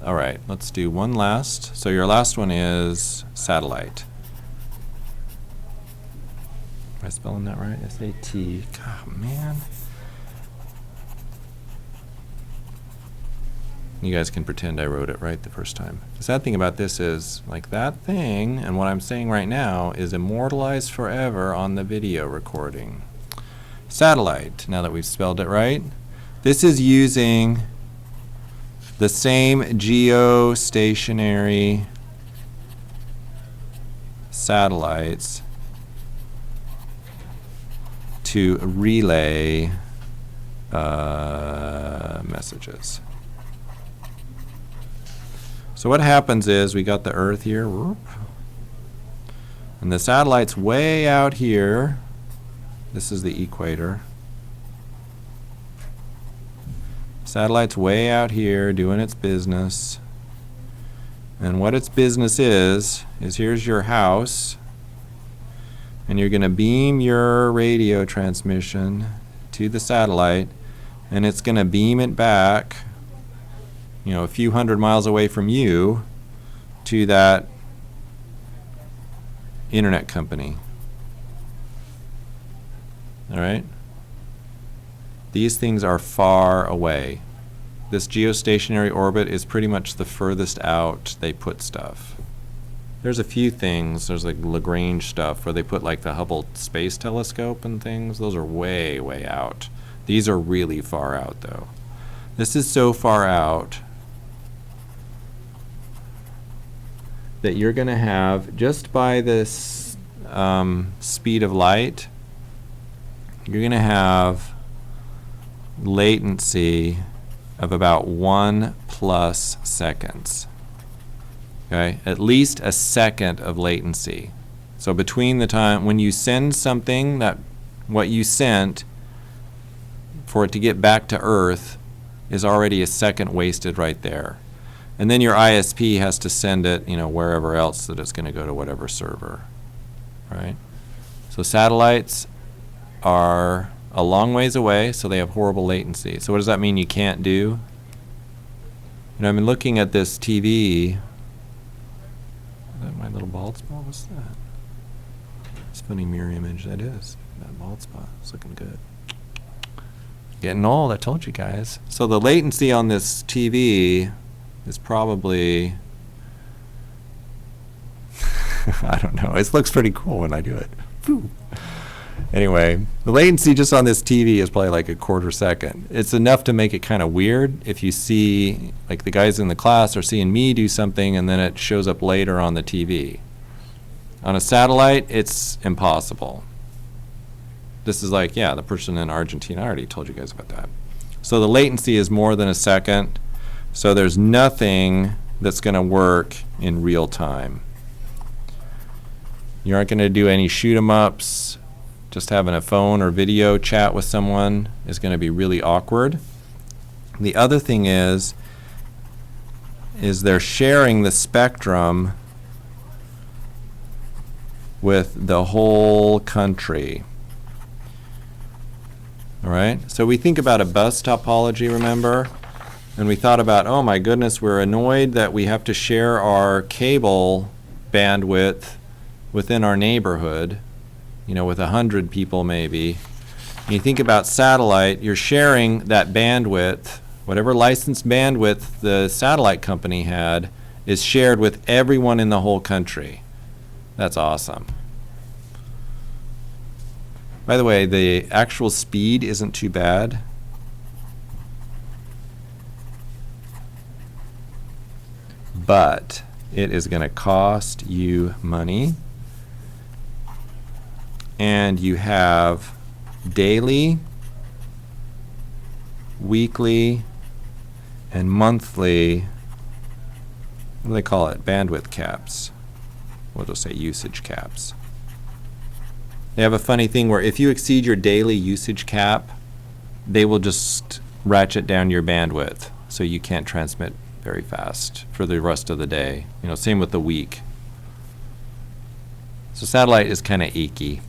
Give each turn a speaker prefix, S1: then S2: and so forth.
S1: All right, let's do one last. So your last one is satellite. Am I spelling that right? S-A-T. God, man. You guys can pretend I wrote it right the first time. The sad thing about this is, like, that thing and what I'm saying right now is immortalized forever on the video recording. Satellite, now that we've spelled it right. This is using the same geostationary satellites to relay messages. So what happens is we got the Earth here, whoop, and the satellite's way out here. This is the equator. Satellite's way out here doing its business. And what its business is here's your house, and you're going to beam your radio transmission to the satellite, and it's going to beam it back, you know, a few hundred miles away from you to that internet company. All right? These things are far away. This geostationary orbit is pretty much the furthest out they put stuff. There's a few things, there's like Lagrange stuff where they put like the Hubble Space Telescope and things. Those are way, way out. These are really far out though. This is so far out that you're going to have, just by this speed of light, you're going to have latency of about 1+ seconds. Okay, at least a second of latency. So between the time when you send something, that what you sent, for it to get back to Earth is already a second wasted right there. And then your ISP has to send it, you know, wherever else that it's going to go to whatever server, right? So satellites are a long ways away, so they have horrible latency. So what does that mean you can't do? You know, I've been looking at this TV. Is that my little bald spot? What's that? It's a funny mirror image. That is. That bald spot. It's looking good. Getting old, I told you guys. So the latency on this TV is probably, I don't know. It looks pretty cool when I do it. Whew. Anyway, the latency just on this TV is probably like a quarter second. It's enough to make it kind of weird if you see, like the guys in the class are seeing me do something and then it shows up later on the TV. On a satellite, it's impossible. This is like, yeah, the person in Argentina, I already told you guys about that. So the latency is more than a second. So there's nothing that's going to work in real time. You aren't going to do any shoot 'em ups. Just having a phone or video chat with someone is going to be really awkward. The other thing is they're sharing the spectrum with the whole country. All right? So we think about a bus topology, remember? And we thought about, oh my goodness, we're annoyed that we have to share our cable bandwidth within our neighborhood, you know, with 100 people maybe. And you think about satellite, you're sharing that bandwidth, whatever licensed bandwidth the satellite company had is shared with everyone in the whole country. That's awesome. By the way, the actual speed isn't too bad. But it is going to cost you money. And you have daily, weekly, and monthly, what do they call it? Bandwidth caps. We'll just say usage caps. They have a funny thing where if you exceed your daily usage cap, they will just ratchet down your bandwidth so you can't transmit very fast for the rest of the day. You know, same with the week. So satellite is kind of achy.